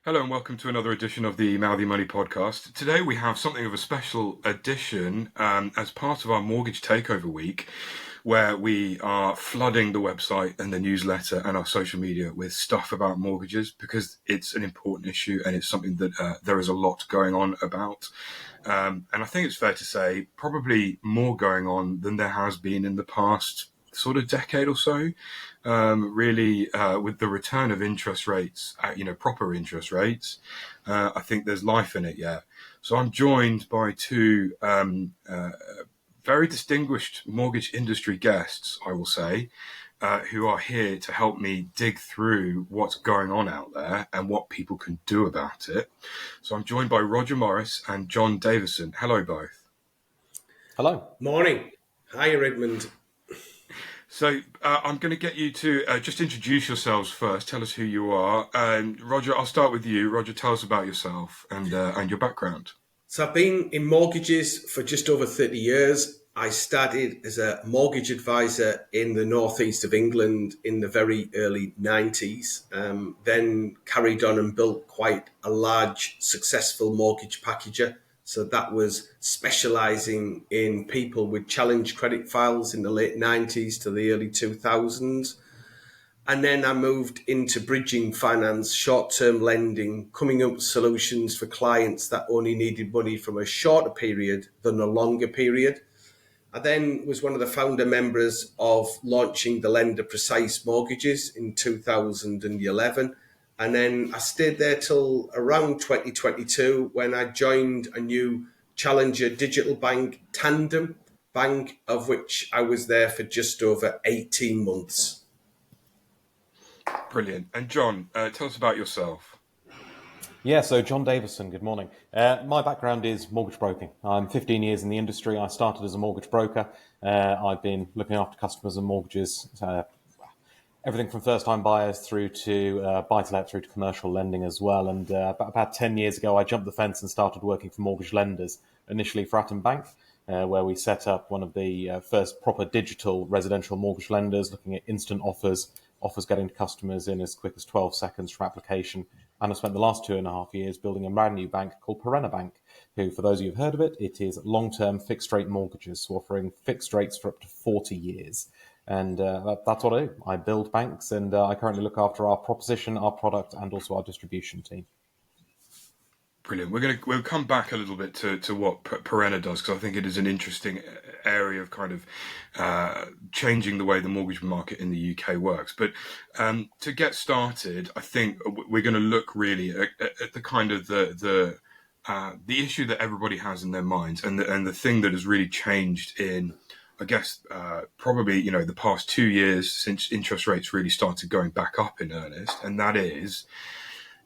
Hello and welcome to another edition of the Mouthy Money podcast. Today we have something of a special edition as part of our mortgage takeover week, where we are flooding the website and the newsletter and our social media with stuff about mortgages because it's an important issue and it's something that there is a lot going on about. And I think it's fair to say probably more going on than there has been in the past sort of decade or so. Really, with the return of interest rates, proper interest rates, I think there's life in it yet. So I'm joined by two very distinguished mortgage industry guests, I will say, who are here to help me dig through what's going on out there and what people can do about it. So I'm joined by Roger Morris and John Davison. Hello, both. Hello. Morning. Hi, Edmund. So I'm going to get you to just introduce yourselves first. Tell us who you are. Roger, I'll start with you. Roger, tell us about yourself and your background. So I've been in mortgages for just over 30 years. I started as a mortgage advisor in the northeast of England in the very early 90s, then carried on and built quite a large, successful mortgage packager. So that was specialising in people with challenged credit files in the late 90s to the early 2000s. And then I moved into bridging finance, short-term lending, coming up with solutions for clients that only needed money from a shorter period than a longer period. I then was one of the founder members of launching the Lender Precise Mortgages in 2011. And then I stayed there till around 2022 when I joined a new challenger digital bank, Tandem Bank, of which I was there for just over 18 months. Brilliant. And John, tell us about yourself. Yeah, so John Davison, good morning. My background is mortgage broking. I'm 15 years in the industry. I started as a mortgage broker. I've been looking after customers and mortgages, everything from first-time buyers through to buy-to-let through to commercial lending as well. And about 10 years ago, I jumped the fence and started working for mortgage lenders, initially for Atom Bank, where we set up one of the first proper digital residential mortgage lenders, looking at instant offers getting to customers in as quick as 12 seconds from application. And I've spent the last 2.5 years building a brand new bank called Perena Bank, who, for those of you who've heard of it, it is long-term fixed-rate mortgages, so offering fixed rates for up to 40 years. And that's what I do. I build banks, and I currently look after our proposition, our product, and also our distribution team. Brilliant. We'll come back a little bit to what Perenna does, because I think it is an interesting area of kind of changing the way the mortgage market in the UK works. But to get started, I think we're going to look really at the kind of the issue that everybody has in their minds, and the thing that has really changed in, I guess, probably the past 2 years since interest rates really started going back up in earnest, and that is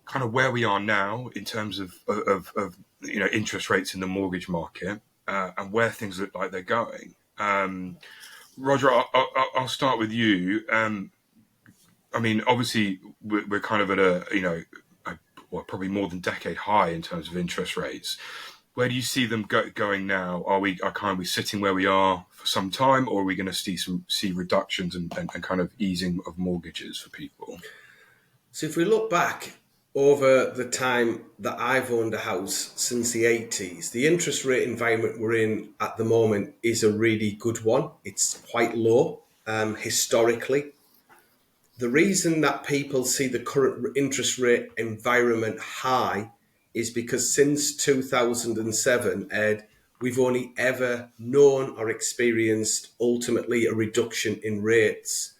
kind of where we are now in terms of interest rates in the mortgage market and where things look like they're going. Roger, I'll start with you. I mean, obviously, we're kind of at a probably more than decade high in terms of interest rates. Where do you see them going now? Are we sitting where we are for some time, or are we going to see reductions and kind of easing of mortgages for people? So if we look back over the time that I've owned a house since the 80s, the interest rate environment we're in at the moment is a really good one. It's quite low historically. The reason that people see the current interest rate environment high is because since 2007, Ed, we've only ever known or experienced ultimately a reduction in rates.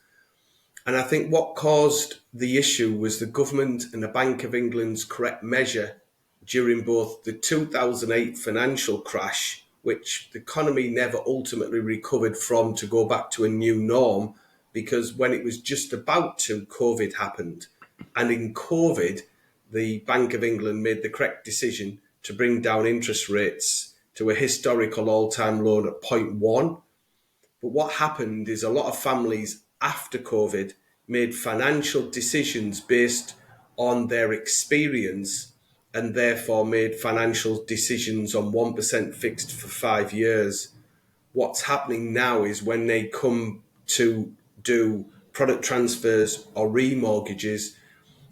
And I think what caused the issue was the government and the Bank of England's correct measure during both the 2008 financial crash, which the economy never ultimately recovered from to go back to a new norm, because when it was just about to, COVID happened. And in COVID, the Bank of England made the correct decision to bring down interest rates to a historical all-time low at 0.1. But what happened is a lot of families after COVID made financial decisions based on their experience and therefore made financial decisions on 1% fixed for 5 years. What's happening now is when they come to do product transfers or remortgages,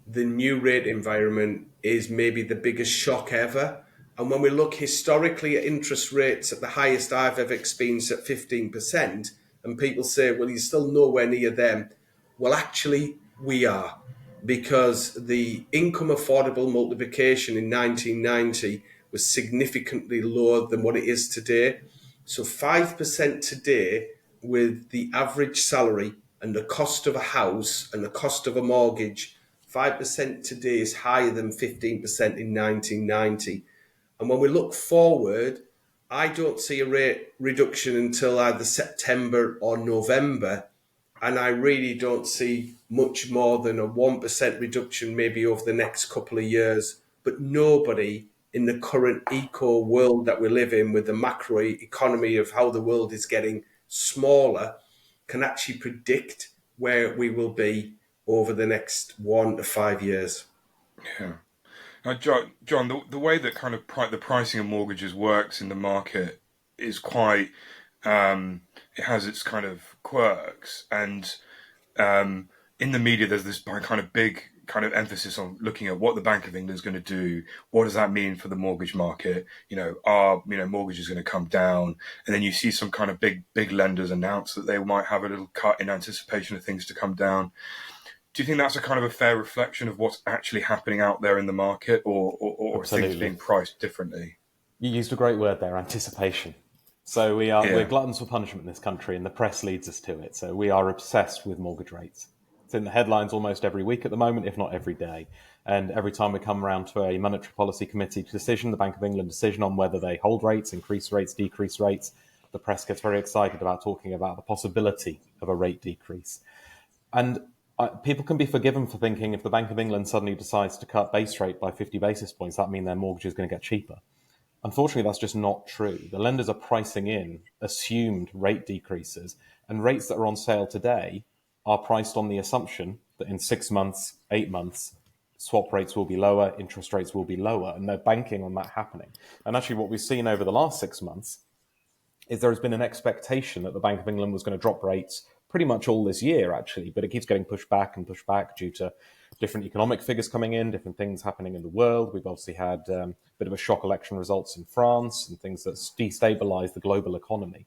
the new rate environment is maybe the biggest shock ever. And when we look historically at interest rates at the highest I've ever experienced at 15%, and people say, well, you're still nowhere near them. Well, actually, we are, because the income affordable multiplication in 1990 was significantly lower than what it is today. So 5% today, with the average salary and the cost of a house and the cost of a mortgage, 5% today is higher than 15% in 1990. And when we look forward, I don't see a rate reduction until either September or November. And I really don't see much more than a 1% reduction maybe over the next couple of years. But nobody in the current eco world that we live in, with the macro economy of how the world is getting smaller, can actually predict where we will be over the next 1 to 5 years. Yeah. Now, John, the way that kind of the pricing of mortgages works in the market is quite, it has its kind of quirks. And in the media, there's this kind of big kind of emphasis on looking at what the Bank of England is going to do. What does that mean for the mortgage market? Are mortgages going to come down? And then you see some kind of big lenders announce that they might have a little cut in anticipation of things to come down. Do you think that's a kind of a fair reflection of what's actually happening out there in the market, or are things Absolutely. being priced differently? You used a great word there, anticipation. So we're Yeah. gluttons for punishment in this country, and the press leads us to it. So we are obsessed with mortgage rates. It's in the headlines almost every week at the moment, if not every day. And every time we come around to a monetary policy committee decision, the Bank of England decision on whether they hold rates, increase rates, decrease rates, the press gets very excited about talking about the possibility of a rate decrease. And people can be forgiven for thinking if the Bank of England suddenly decides to cut base rate by 50 basis points, that means their mortgage is going to get cheaper. Unfortunately, that's just not true. The lenders are pricing in assumed rate decreases, and rates that are on sale today are priced on the assumption that in 6 months, 8 months, swap rates will be lower, interest rates will be lower, and they're banking on that happening. And actually, what we've seen over the last 6 months is there has been an expectation that the Bank of England was going to drop rates pretty much all this year, actually, but it keeps getting pushed back and pushed back due to different economic figures coming in, different things happening in the world. We've obviously had a bit of a shock election results in France and things that destabilize the global economy.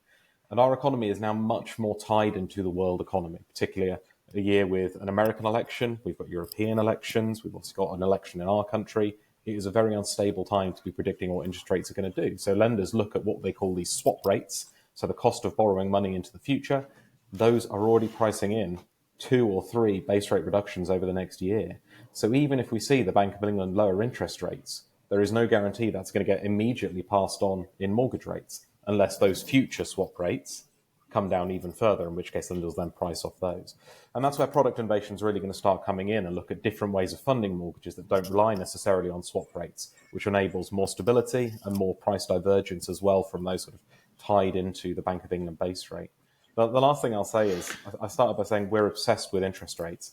And our economy is now much more tied into the world economy, particularly a year with an American election. We've got European elections. We've also got an election in our country. It is a very unstable time to be predicting what interest rates are going to do. So lenders look at what they call these swap rates, so the cost of borrowing money into the future. Those are already pricing in 2 or 3 base rate reductions over the next year. So even if we see the Bank of England lower interest rates, there is no guarantee that's going to get immediately passed on in mortgage rates, unless those future swap rates come down even further, in which case lenders then price off those. And that's where product innovation is really going to start coming in and look at different ways of funding mortgages that don't rely necessarily on swap rates, which enables more stability and more price divergence as well from those sort of tied into the Bank of England base rate. The last thing I'll say is I started by saying we're obsessed with interest rates.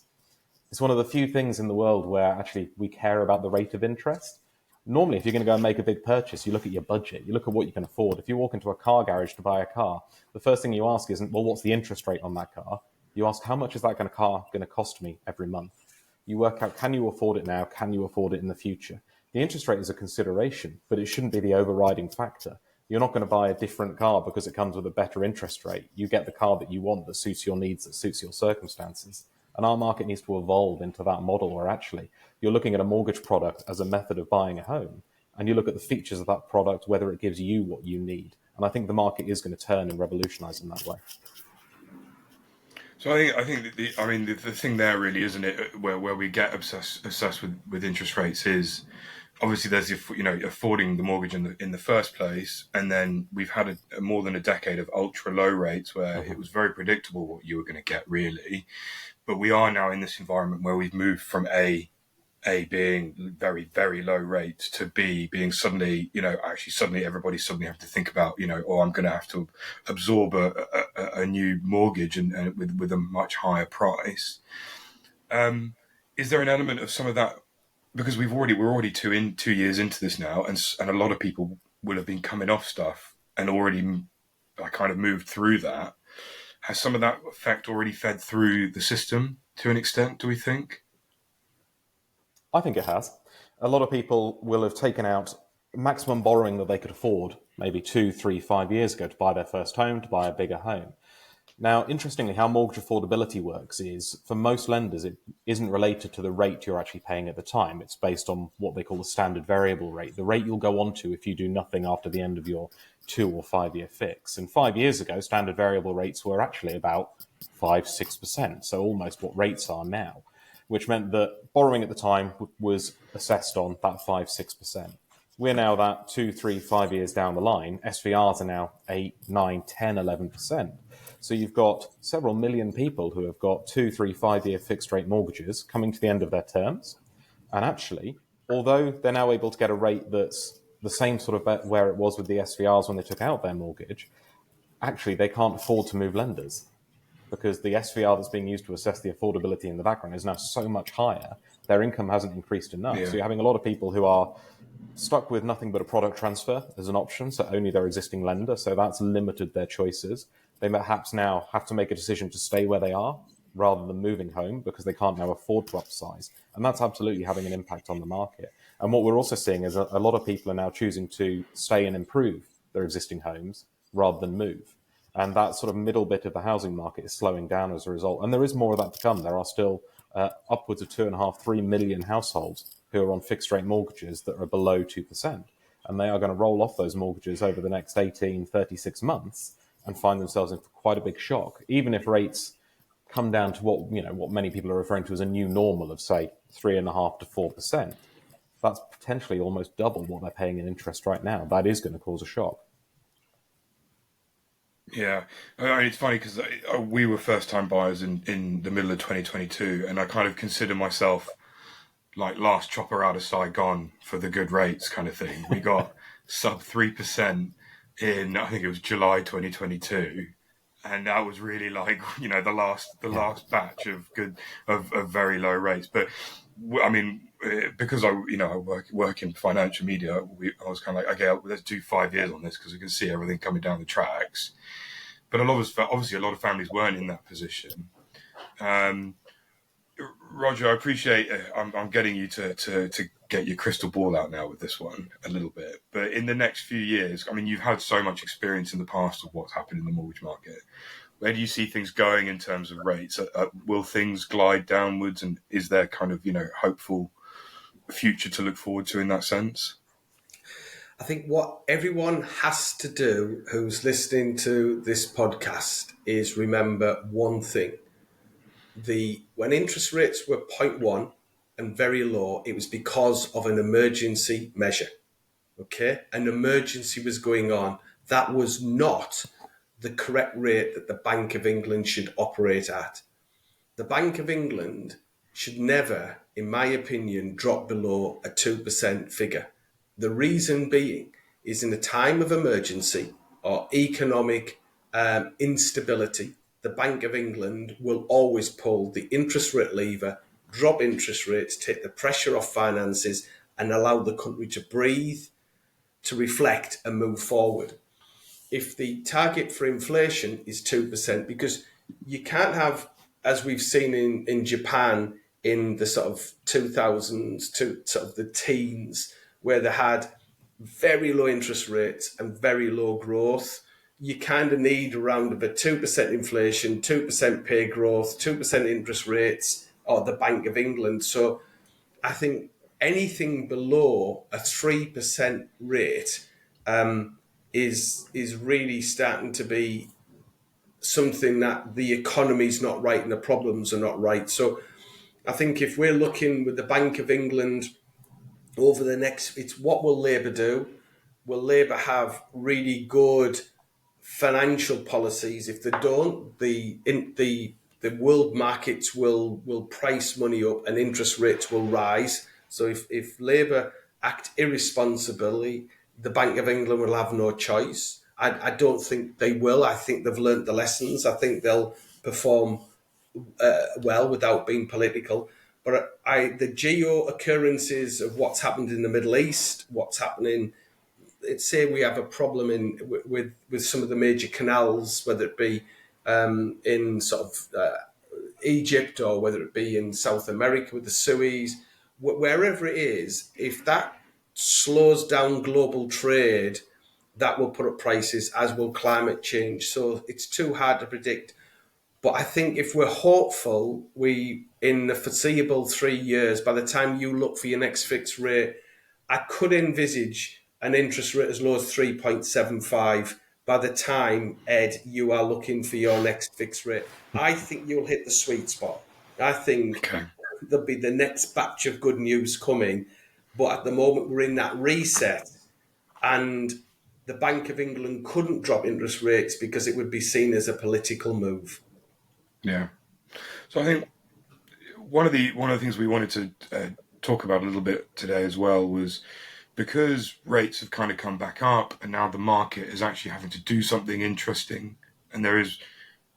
It's one of the few things in the world where actually we care about the rate of interest. Normally, if you're going to go and make a big purchase, you look at your budget, you look at what you can afford. If you walk into a car garage to buy a car, the first thing you ask isn't, well, what's the interest rate on that car? You ask, how much is that car going to cost me every month? You work out, can you afford it now? Can you afford it in the future? The interest rate is a consideration, but it shouldn't be the overriding factor. You're not going to buy a different car because it comes with a better interest rate. You get the car that you want, that suits your needs, that suits your circumstances. And our market needs to evolve into that model where actually you're looking at a mortgage product as a method of buying a home. And you look at the features of that product, whether it gives you what you need. And I think the market is going to turn and revolutionize in that way. So I think that the thing there really, isn't it, where we get obsessed with interest rates is obviously there's affording the mortgage in the first place, and then we've had more than a decade of ultra low rates where it was very predictable what you were going to get really, but we are now in this environment where we've moved from A being very, very low rates to B being suddenly, actually suddenly everybody suddenly have to think about, or I'm going to have to absorb a new mortgage and with a much higher price. Is there an element of some of that, because we're already 2 years into this now, and a lot of people will have been coming off stuff and already kind of moved through that. Has some of that effect already fed through the system to an extent, do we think? I think it has. A lot of people will have taken out maximum borrowing that they could afford maybe 2, 3, 5 years ago to buy their first home, to buy a bigger home. Now, interestingly, how mortgage affordability works is for most lenders, it isn't related to the rate you're actually paying at the time. It's based on what they call the standard variable rate, the rate you'll go on to if you do nothing after the end of your 2 or 5 year fix. And 5 years ago, standard variable rates were actually about 5, 6%, so almost what rates are now, which meant that borrowing at the time was assessed on that 5, 6%. We're now that 2, 3, 5 years down the line. SVRs are now 8, 9, 10, 11%. So you've got several million people who have got 2, 3, 5 year fixed rate mortgages coming to the end of their terms. And actually, although they're now able to get a rate that's the same sort of where it was with the SVRs when they took out their mortgage, actually they can't afford to move lenders because the SVR that's being used to assess the affordability in the background is now so much higher. Their income hasn't increased enough. Yeah. So you're having a lot of people who are stuck with nothing but a product transfer as an option, so only their existing lender. So that's limited their choices. They perhaps now have to make a decision to stay where they are rather than moving home because they can't now afford to upsize. And that's absolutely having an impact on the market. And what we're also seeing is a lot of people are now choosing to stay and improve their existing homes rather than move. And that sort of middle bit of the housing market is slowing down as a result. And there is more of that to come. There are still upwards of 2.5–3 million households who are on fixed rate mortgages that are below 2%. And they are going to roll off those mortgages over the next 36 months and find themselves in quite a big shock, even if rates come down to what many people are referring to as a new normal of, say, 3.5% to 4%. That's potentially almost double what they're paying in interest right now. That is going to cause a shock. Yeah, it's funny because we were first-time buyers in the middle of 2022, and I kind of consider myself like last chopper out of Saigon for the good rates kind of thing. We got sub 3% in, I think it was July 2022, and that was really like the last batch of very low rates. But I mean, because I work in financial media, I was kind of like, okay, let's do 5 years on this because we can see everything coming down the tracks. But obviously a lot of families weren't in that position. Roger, I appreciate I'm getting you to get your crystal ball out now with this one a little bit. But in the next few years, I mean, you've had so much experience in the past of what's happened in the mortgage market. Where do you see things going in terms of rates? Will things glide downwards, and is there kind of hopeful future to look forward to in that sense? I think what everyone has to do who's listening to this podcast is remember one thing. When interest rates were 0.1 and very low, it was because of an emergency measure. Okay? An emergency was going on. That was not the correct rate that the Bank of England should operate at. The Bank of England should never, in my opinion, drop below a 2% figure. The reason being is in a time of emergency or economic instability, the Bank of England will always pull the interest rate lever, drop interest rates, take the pressure off finances, and allow the country to breathe, to reflect, and move forward. If the target for inflation is 2%, because you can't have, as we've seen in Japan in the sort of 2000s to sort of the teens, where they had very low interest rates and very low growth. You kind of need around about 2% inflation, 2% pay growth, 2% interest rates, or the Bank of England. So I think anything below a 3% rate is really starting to be something that the economy's not right and the problems are not right. So I think if we're looking with the Bank of England over the next, it's what will Labour do? Will Labour have really good financial policies? If they don't, the world markets will price money up and interest rates will rise. So if Labour act irresponsibly, the Bank of England will have no choice. I don't think they will. I think they've learnt the lessons. I think they'll perform well without being political. But the geo occurrences of what's happened in the Middle East, what's happening, let's say we have a problem with some of the major canals, whether it be in sort of Egypt or whether it be in South America with the Suez, wherever it is, if that slows down global trade, that will put up prices, as will climate change. So it's too hard to predict. But I think if we're hopeful, we in the foreseeable 3 years, by the time you look for your next fixed rate, I could envisage an interest rate as low as 3.75 by the time, Ed, you are looking for your next fixed rate. I think you'll hit the sweet spot. I think Okay. there'll be the next batch of good news coming. But at the moment, we're in that reset, and the Bank of England couldn't drop interest rates because it would be seen as a political move. Yeah. So I think one of the things we wanted to talk about a little bit today as well was because rates have kind of come back up, and now the market is actually having to do something interesting, and is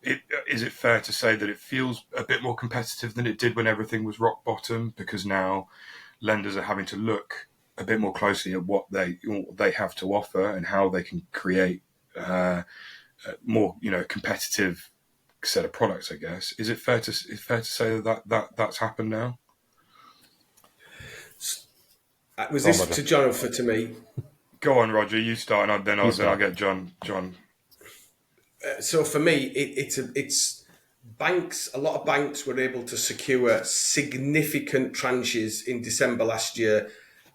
it fair to say that it feels a bit more competitive than it did when everything was rock bottom, because now lenders are having to look a bit more closely at what they have to offer and how they can create more competitive set of products, I guess. Is it fair to say that's happened now? Was Go on, this Roger. to John or to me? Go on, Roger. You start, and then I'll get John. So for me, it's banks. A lot of banks were able to secure significant tranches in December last year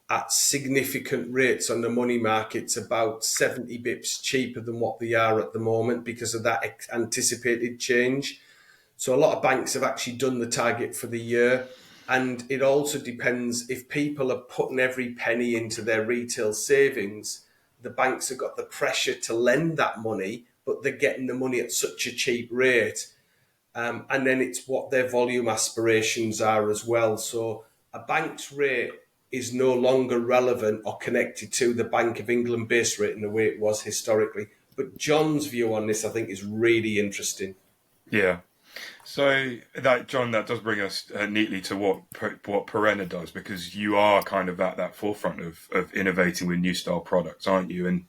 at significant rates on the money markets, about 70 bips cheaper than what they are at the moment because of that anticipated change. So a lot of banks have actually done the target for the year. And it also depends if people are putting every penny into their retail savings, the banks have got the pressure to lend that money, but they're getting the money at such a cheap rate. And then it's what their volume aspirations are as well. So a bank's rate is no longer relevant or connected to the Bank of England base rate in the way it was historically. But John's view on this, I think, is really interesting. Yeah. So John, that does bring us neatly to what Perena does, because you are kind of at that forefront of innovating with new style products, aren't you? And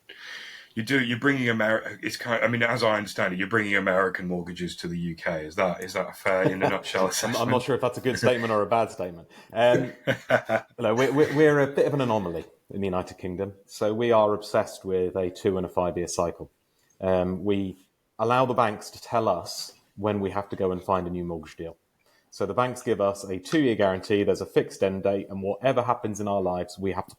you're bringing America. It's kind of, I mean, as I understand it, you're bringing American mortgages to the UK. Is that a fair, in a nutshell, assessment? I'm not sure if that's a good statement or a bad statement. We're a bit of an anomaly in the United Kingdom. So we are obsessed with a 2 and a 5 year cycle. We allow the banks to tell us when we have to go and find a new mortgage deal. So the banks give us a 2-year guarantee. There's a fixed end date, and whatever happens in our lives, we have to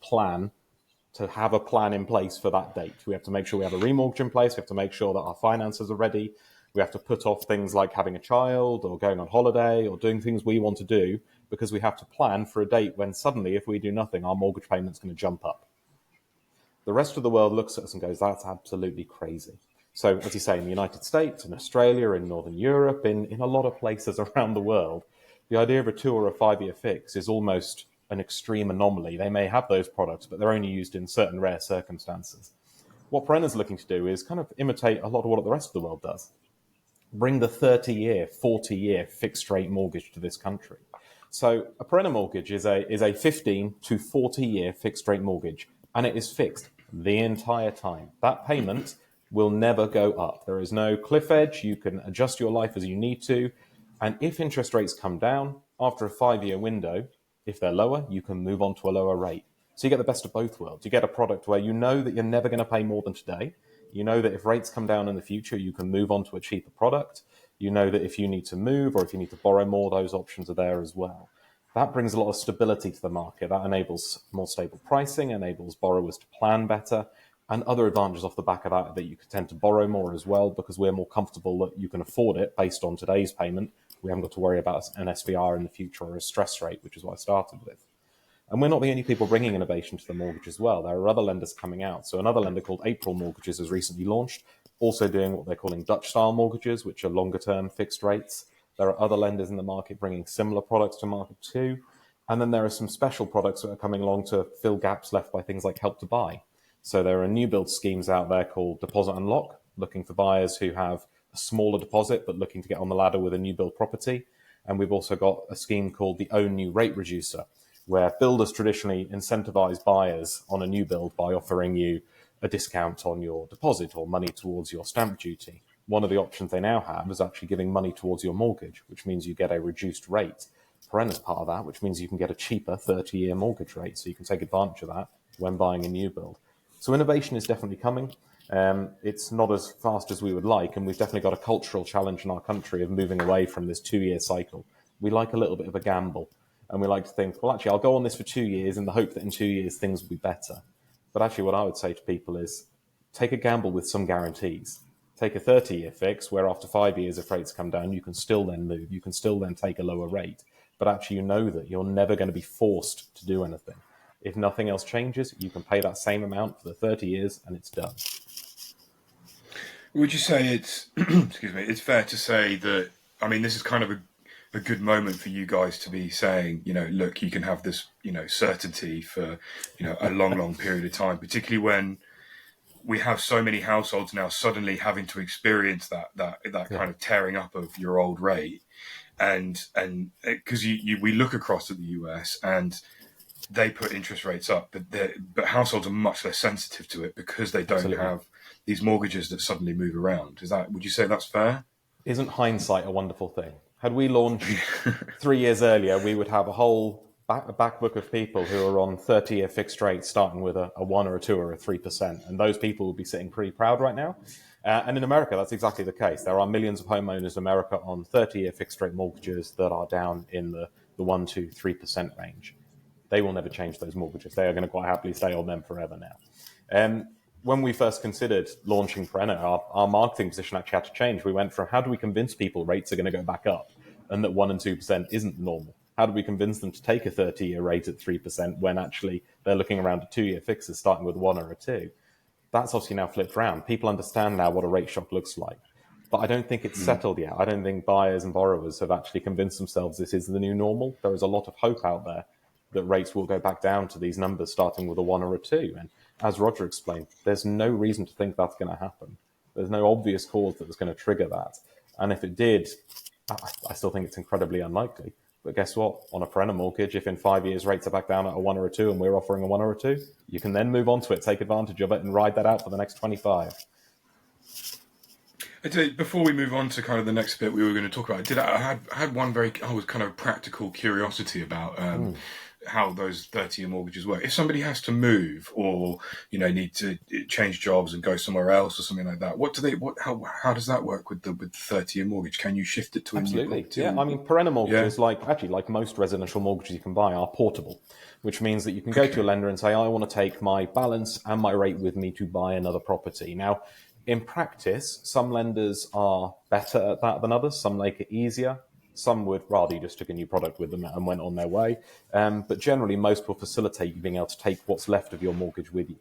have a plan in place for that date. We have to make sure we have a remortgage in place. We have to make sure that our finances are ready. We have to put off things like having a child or going on holiday or doing things we want to do, because we have to plan for a date when suddenly, if we do nothing, our mortgage payment's going to jump up. The rest of the world looks at us and goes, that's absolutely crazy. So, as you say, in the United States, in Australia, in Northern Europe, in a lot of places around the world, the idea of a 2 or a 5 year fix is almost an extreme anomaly. They may have those products, but they're only used in certain rare circumstances. What Perenna's looking to do is kind of imitate a lot of what the rest of the world does. Bring the 30-year, 40-year fixed rate mortgage to this country. So a Perenna mortgage is a 15 to 40-year fixed rate mortgage, and it is fixed the entire time. That payment will never go up. There is no cliff edge. You can adjust your life as you need to. And if interest rates come down after a 5-year window, if they're lower, you can move on to a lower rate. So you get the best of both worlds. You get a product where you know that you're never going to pay more than today. You know that if rates come down in the future, you can move on to a cheaper product. You know that if you need to move or if you need to borrow more, those options are there as well. That brings a lot of stability to the market. That enables more stable pricing, enables borrowers to plan better, and other advantages off the back of that you could tend to borrow more as well, because we're more comfortable that you can afford it based on today's payment. We haven't got to worry about an SVR in the future or a stress rate, which is what I started with. And we're not the only people bringing innovation to the mortgage as well. There are other lenders coming out. So another lender called April Mortgages has recently launched, also doing what they're calling Dutch-style mortgages, which are longer-term fixed rates. There are other lenders in the market bringing similar products to market too. And then there are some special products that are coming along to fill gaps left by things like Help to Buy. So there are new build schemes out there called Deposit Unlock, looking for buyers who have a smaller deposit but looking to get on the ladder with a new build property. And we've also got a scheme called the Own New Rate Reducer, where builders traditionally incentivize buyers on a new build by offering you a discount on your deposit or money towards your stamp duty. One of the options they now have is actually giving money towards your mortgage, which means you get a reduced rate. Perenna's part of that, which means you can get a cheaper 30-year mortgage rate. So you can take advantage of that when buying a new build. So innovation is definitely coming. It's not as fast as we would like, and we've definitely got a cultural challenge in our country of moving away from this 2-year cycle. We like a little bit of a gamble, and we like to think, well, actually, I'll go on this for 2 years in the hope that in 2 years things will be better. But actually, what I would say to people is take a gamble with some guarantees. Take a 30-year fix where after 5 years, if rates come down, you can still then move. You can still then take a lower rate. But actually, you know that you're never going to be forced to do anything. If nothing else changes, you can pay that same amount for the 30 years and it's done. Would you say it's excuse me? It's fair to say that, I mean, this is kind of a good moment for you guys to be saying, look, you can have this, certainty for, a long period of time, particularly when we have so many households now suddenly having to experience that kind of tearing up of your old rate, and because we look across at the US and they put interest rates up, but households are much less sensitive to it because they don't Absolutely. have these mortgages that suddenly move around. Would you say that's fair? Isn't hindsight a wonderful thing? Had we launched 3 years earlier, we would have a whole back book of people who are on 30-year fixed rates starting with a 1 or a 2 or a 3%. And those people would be sitting pretty proud right now. And in America, that's exactly the case. There are millions of homeowners in America on 30-year fixed rate mortgages that are down in the 1, 2, 3% range. They will never change those mortgages. They are going to quite happily stay on them forever now. When we first considered launching Perena, our marketing position actually had to change. We went from how do we convince people rates are going to go back up and that 1 and 2% isn't normal? How do we convince them to take a 30-year rate at 3% when actually they're looking around at 2-year fixes starting with 1 or a 2? That's obviously now flipped around. People understand now what a rate shock looks like. But I don't think it's settled yet. I don't think buyers and borrowers have actually convinced themselves this is the new normal. There is a lot of hope out there that rates will go back down to these numbers starting with a 1 or a 2. And as Roger explained, there's no reason to think that's going to happen. There's no obvious cause that's going to trigger that. And if it did, I still think it's incredibly unlikely. But guess what? On a Perenna mortgage, if in 5 years rates are back down at a 1 or a 2 and we're offering a 1 or a 2, you can then move on to it, take advantage of it and ride that out for the next 25. Before we move on to kind of the next bit we were going to talk about, I had one was kind of practical curiosity about how those 30-year mortgages work. If somebody has to move or need to change jobs and go somewhere else or something like that, how does that work with the 30-year mortgage? Can you shift it to a new property? Yeah, I mean, Perenna mortgages, like most residential mortgages you can buy, are portable, which means that you can go to your lender and say, I want to take my balance and my rate with me to buy another property. Now, in practice, some lenders are better at that than others. Some make it easier. Some would rather you just took a new product with them and went on their way. But generally, most will facilitate you being able to take what's left of your mortgage with you.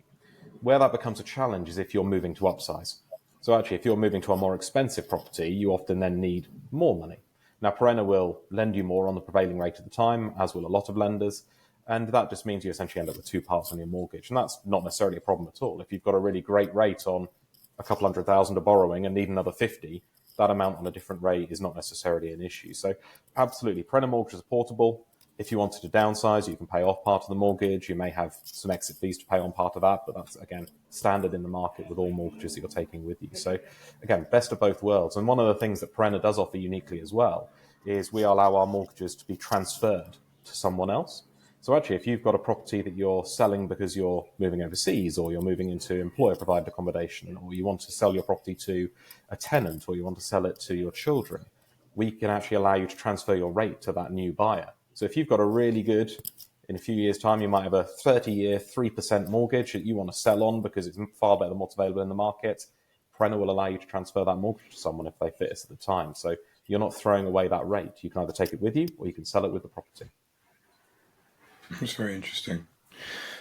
Where that becomes a challenge is if you're moving to upsize. So actually, if you're moving to a more expensive property, you often then need more money. Now, Perenna will lend you more on the prevailing rate at the time, as will a lot of lenders. And that just means you essentially end up with two parts on your mortgage. And that's not necessarily a problem at all. If you've got a really great rate on a couple $100,000 of borrowing and need another 50, that amount on a different rate is not necessarily an issue. So absolutely, Perenna mortgages are portable. If you wanted to downsize, you can pay off part of the mortgage. You may have some exit fees to pay on part of that, but that's, again, standard in the market with all mortgages that you're taking with you. So, again, best of both worlds. And one of the things that Perenna does offer uniquely as well is we allow our mortgages to be transferred to someone else. So actually, if you've got a property that you're selling because you're moving overseas or you're moving into employer-provided accommodation, or you want to sell your property to a tenant or you want to sell it to your children, we can actually allow you to transfer your rate to that new buyer. So if you've got a really good, in a few years' time, you might have a 30-year, 3% mortgage that you want to sell on because it's far better than what's available in the market, Perenna will allow you to transfer that mortgage to someone if they fit us at the time. So you're not throwing away that rate. You can either take it with you or you can sell it with the property. That's very interesting.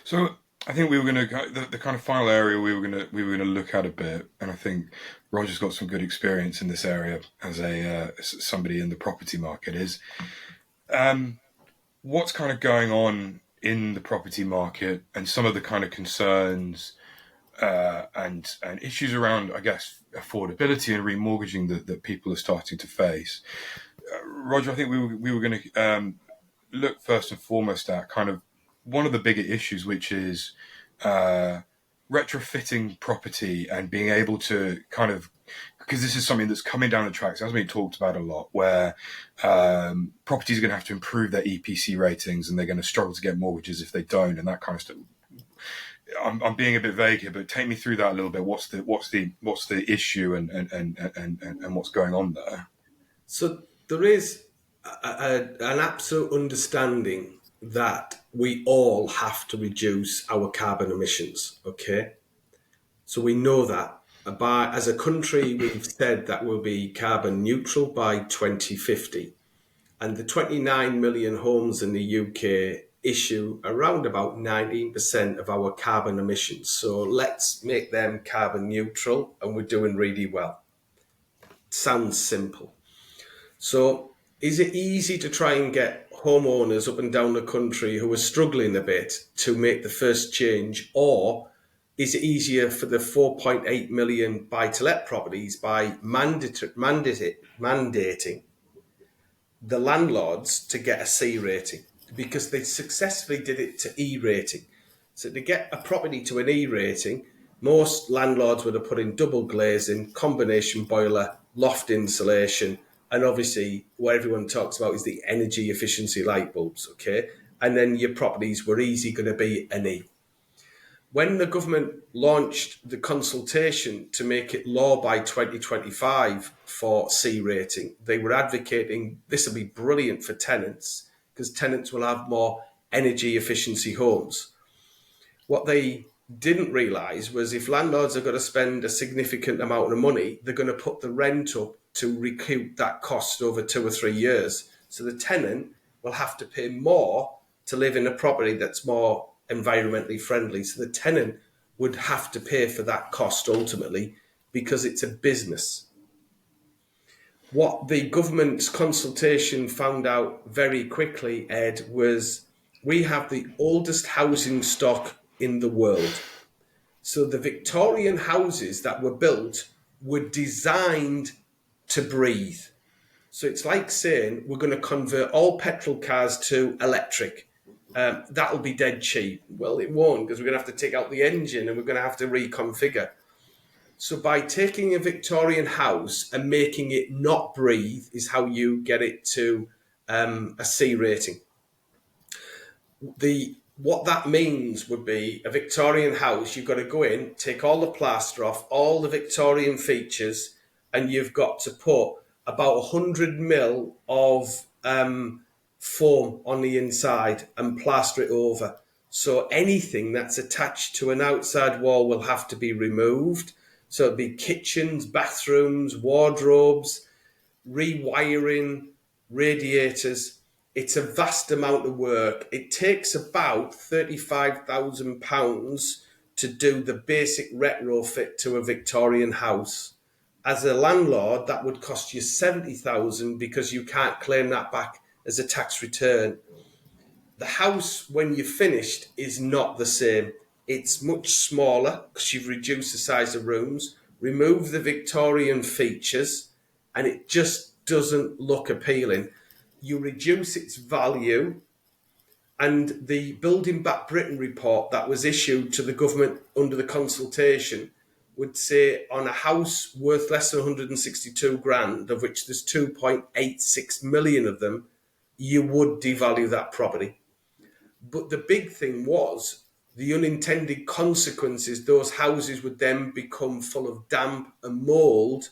So I think we were going to the kind of final area we were going to look at a bit, and I think Roger's got some good experience in this area as somebody in the property market. Is what's kind of going on in the property market and some of the kind of concerns and issues around, I guess, affordability and remortgaging that people are starting to face. Roger, I think we were going to look first and foremost at kind of one of the bigger issues, which is retrofitting property and being able to kind of, because this is something that's coming down the tracks, has been talked about a lot, where properties are going to have to improve their EPC ratings and they're going to struggle to get mortgages if they don't, and that kind of stuff. I'm being a bit vague here, but take me through that a little bit. What's the issue and what's going on there? So there is an absolute understanding that we all have to reduce our carbon emissions. Okay, so we know that as a country, we've said that we'll be carbon neutral by 2050, and the 29 million homes in the UK issue around about 19% of our carbon emissions. So let's make them carbon neutral, and we're doing really well. Sounds simple. So is it easy to try and get homeowners up and down the country who are struggling a bit to make the first change, or is it easier for the 4.8 million buy-to-let properties by mandating the landlords to get a C rating? Because they successfully did it to E rating. So to get a property to an E rating, most landlords would have put in double glazing, combination boiler, loft insulation, and obviously what everyone talks about is the energy efficiency light bulbs, okay? And then your properties were easy going to be an E. When the government launched the consultation to make it law by 2025 for C rating, they were advocating this will be brilliant for tenants because tenants will have more energy efficiency homes. What they didn't realise was if landlords are going to spend a significant amount of money, they're going to put the rent up to recoup that cost over 2 or 3 years. So the tenant will have to pay more to live in a property that's more environmentally friendly. So the tenant would have to pay for that cost ultimately because it's a business. What the government's consultation found out very quickly, Ed, was we have the oldest housing stock in the world. So the Victorian houses that were built were designed to breathe. So it's like saying we're going to convert all petrol cars to electric. That'll be dead cheap. Well, it won't, because we're going to have to take out the engine and we're going to have to reconfigure. So by taking a Victorian house and making it not breathe is how you get it to a C rating. What that means would be a Victorian house, you've got to go in, take all the plaster off, all the Victorian features, and you've got to put about 100 mil of foam on the inside and plaster it over. So anything that's attached to an outside wall will have to be removed. So it'd be kitchens, bathrooms, wardrobes, rewiring, radiators. It's a vast amount of work. It takes about £35,000 to do the basic retrofit to a Victorian house. As a landlord, that would cost you £70,000 because you can't claim that back as a tax return. The house, when you're finished, is not the same. It's much smaller because you've reduced the size of rooms, removed the Victorian features, and it just doesn't look appealing. You reduce its value, and the Building Back Britain report that was issued to the government under the consultation would say on a house worth less than 162 grand, of which there's 2.86 million of them, you would devalue that property. But the big thing was the unintended consequences. Those houses would then become full of damp and mould,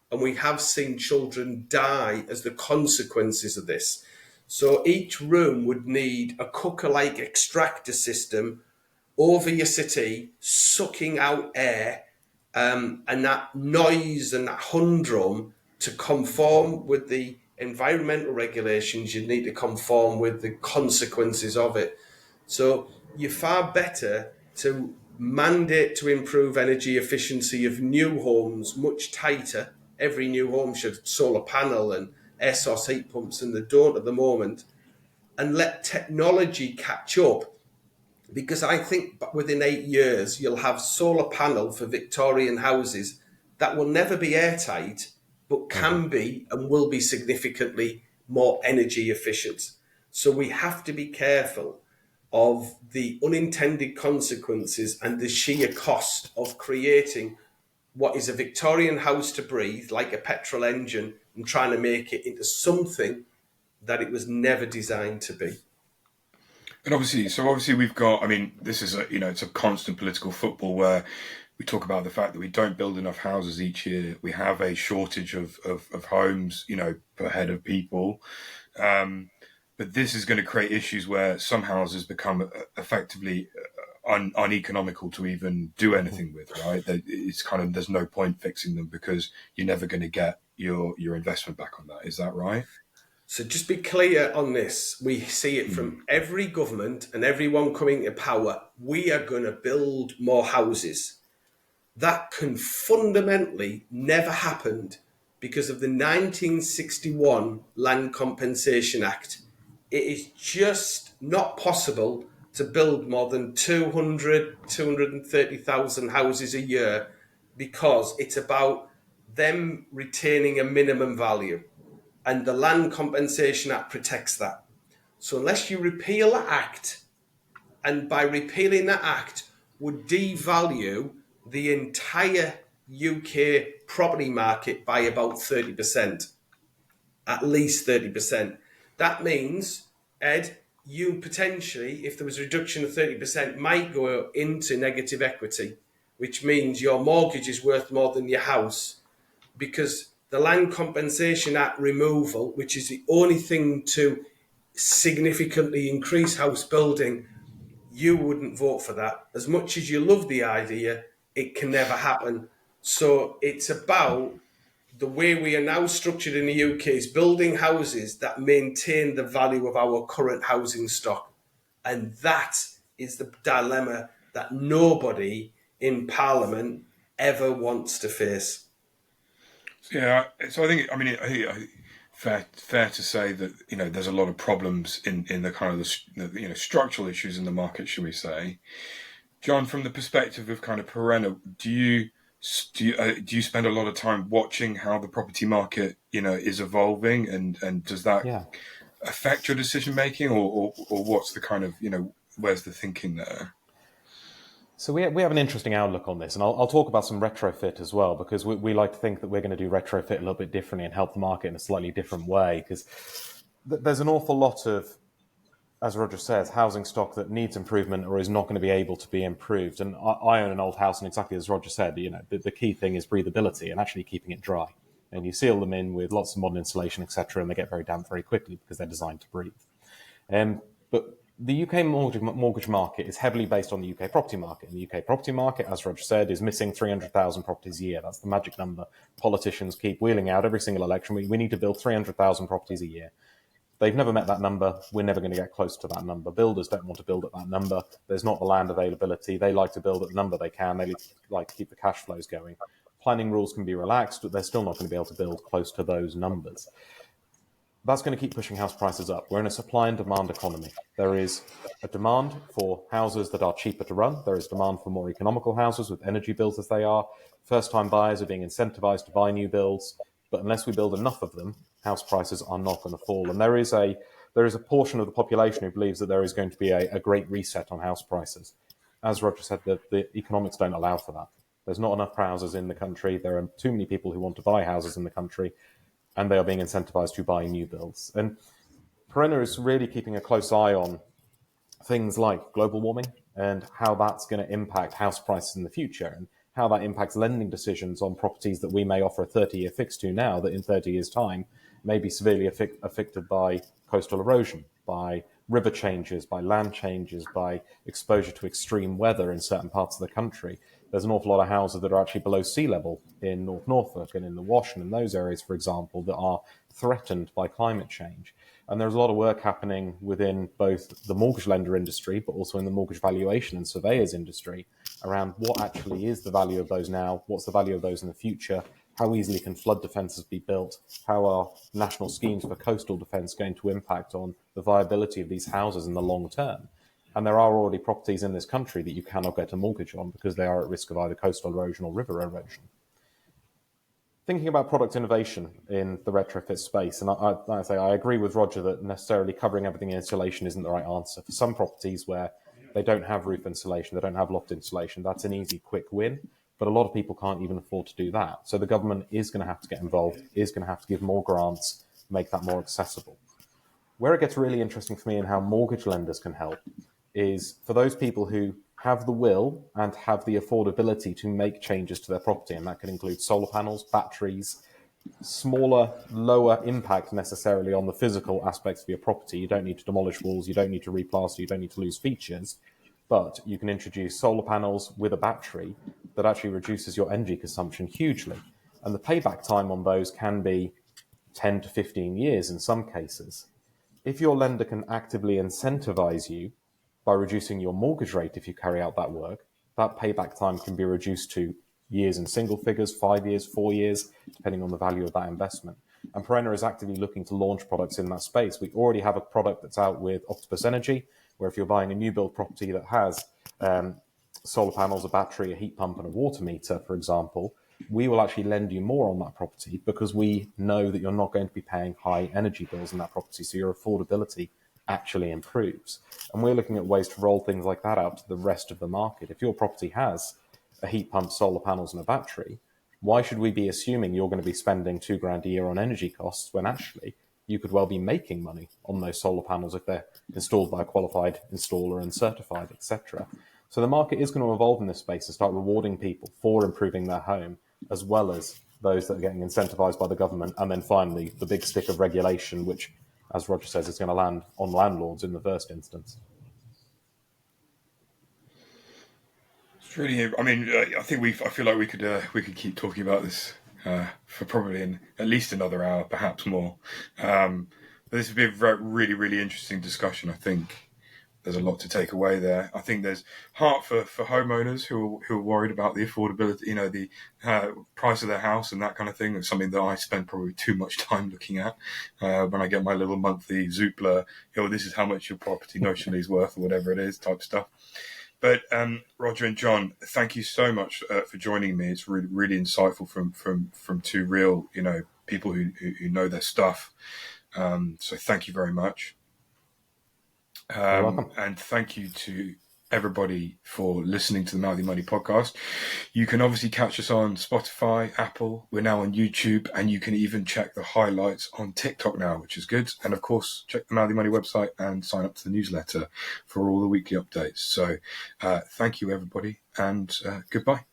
and we have seen children die as the consequences of this. So each room would need a cooker-like extractor system over your city, sucking out air, and that noise and that humdrum to conform with the environmental regulations, you need to conform with the consequences of it. So you're far better to mandate to improve energy efficiency of new homes much tighter. Every new home should solar panel and air source heat pumps, and they don't at the moment, and let technology catch up. Because I think within 8 years, you'll have solar panel for Victorian houses that will never be airtight, but can be and will be significantly more energy efficient. So we have to be careful. of the unintended consequences and the sheer cost of creating what is a Victorian house to breathe, like a petrol engine, and trying to make it into something that it was never designed to be. And obviously we've got. I mean, this is it's a constant political football where we talk about the fact that we don't build enough houses each year. We have a shortage of homes, per head of people. But this is going to create issues where some houses become effectively uneconomical to even do anything with, right? It's kind of, there's no point fixing them because you're never going to get your investment back on that. Is that right? So just be clear on this. We see it from every government and everyone coming to power. We are going to build more houses. That can fundamentally never happened because of the 1961 Land Compensation Act. It is just not possible to build more than 230,000 houses a year because it's about them retaining a minimum value. And the Land Compensation Act protects that. So unless you repeal that act, and by repealing that act would devalue the entire UK property market by about 30%, at least 30%. That means, Ed, you potentially, if there was a reduction of 30%, might go into negative equity, which means your mortgage is worth more than your house because the Land Compensation Act removal, which is the only thing to significantly increase house building, you wouldn't vote for that. As much as you love the idea, it can never happen. So it's about the way we are now structured in the UK is building houses that maintain the value of our current housing stock. And that is the dilemma that nobody in Parliament ever wants to face. Yeah, so I think, fair to say that there's a lot of problems in the kind of the structural issues in the market, should we say? John, from the perspective of kind of Perenna, do you spend a lot of time watching how the property market is evolving, and does that Yeah. affect your decision making, or what's the kind of where's the thinking there? So we have an interesting outlook on this, and I'll talk about some retrofit as well, because we like to think that we're going to do retrofit a little bit differently and help the market in a slightly different way, because there's an awful lot of, as Roger says, housing stock that needs improvement or is not going to be able to be improved. And I own an old house, and exactly as Roger said, the key thing is breathability and actually keeping it dry. And you seal them in with lots of modern insulation, etc., and they get very damp very quickly because they're designed to breathe. But the UK mortgage market is heavily based on the UK property market. And the UK property market, as Roger said, is missing 300,000 properties a year. That's the magic number. Politicians keep wheeling out every single election. We need to build 300,000 properties a year. They've never met that number. We're never going to get close to that number. Builders don't want to build at that number. There's not the land availability. They like to build at the number they can. They like to keep the cash flows going. Planning rules can be relaxed, but they're still not going to be able to build close to those numbers. That's going to keep pushing house prices up. We're in a supply and demand economy. There is a demand for houses that are cheaper to run. There is demand for more economical houses with energy bills as they are. First-time buyers are being incentivized to buy new builds. But unless we build enough of them, house prices are not going to fall. And there is a portion of the population who believes that there is going to be a great reset on house prices. As Roger said, the economics don't allow for that. There's not enough houses in the country. There are too many people who want to buy houses in the country, and they are being incentivized to buy new builds. And Perena is really keeping a close eye on things like global warming and how that's going to impact house prices in the future, and how that impacts lending decisions on properties that we may offer a 30-year fix to now that in 30 years' time may be severely affected by coastal erosion, by river changes, by land changes, by exposure to extreme weather in certain parts of the country. There's an awful lot of houses that are actually below sea level in North Norfolk and in the Wash and in those areas, for example, that are threatened by climate change. And there's a lot of work happening within both the mortgage lender industry, but also in the mortgage valuation and surveyors industry around what actually is the value of those now, what's the value of those in the future, how easily can flood defences be built, how are national schemes for coastal defence going to impact on the viability of these houses in the long term. And there are already properties in this country that you cannot get a mortgage on because they are at risk of either coastal erosion or river erosion. thinking about product innovation in the retrofit space, and like I say, I agree with Roger that necessarily covering everything in insulation isn't the right answer. For some properties where they don't have roof insulation, they don't have loft insulation, that's an easy, quick win. But a lot of people can't even afford to do that. So the government is going to have to get involved, is going to have to give more grants, make that more accessible. Where it gets really interesting for me and how mortgage lenders can help is for those people who have the will and have the affordability to make changes to their property. And that can include solar panels, batteries, smaller, lower impact necessarily on the physical aspects of your property. You don't need to demolish walls, you don't need to replaster, you don't need to lose features, but you can introduce solar panels with a battery that actually reduces your energy consumption hugely. And the payback time on those can be 10 to 15 years in some cases. If your lender can actively incentivize you by reducing your mortgage rate if you carry out that work, that payback time can be reduced to years in single figures, 5 years, 4 years, depending on the value of that investment. And Perena is actively looking to launch products in that space. We already have a product that's out with Octopus Energy, where if you're buying a new build property that has solar panels, a battery, a heat pump, and a water meter, for example, we will actually lend you more on that property because we know that you're not going to be paying high energy bills in that property. So your affordability actually improves. And we're looking at ways to roll things like that out to the rest of the market. If your property has a heat pump, solar panels, and a battery, why should we be assuming you're going to be spending £2,000 a year on energy costs when actually you could well be making money on those solar panels if they're installed by a qualified installer and certified, etc. So the market is going to evolve in this space and start rewarding people for improving their home, as well as those that are getting incentivized by the government. And then finally, the big stick of regulation, which, as Roger says, is going to land on landlords in the first instance. It's really. I mean, I think I feel like we could keep talking about this for probably at least another hour, perhaps more. But this would be a really, really interesting discussion. I think there's a lot to take away there. I think there's heart for homeowners who are worried about the affordability, the price of their house and that kind of thing. It's something that I spend probably too much time looking at when I get my little monthly Zoopla. This is how much your property notionally is worth, or whatever it is, type stuff. But Roger and John, thank you so much for joining me. It's really, really insightful from two real, people who know their stuff. So thank you very much. You're welcome. And thank you to everybody for listening to the Mouthy Money podcast. You can obviously catch us on Spotify, Apple. We're now on YouTube, and you can even check the highlights on TikTok now, which is good. And of course, check the Mouthy Money website and sign up to the newsletter for all the weekly updates. So thank you, everybody, and goodbye.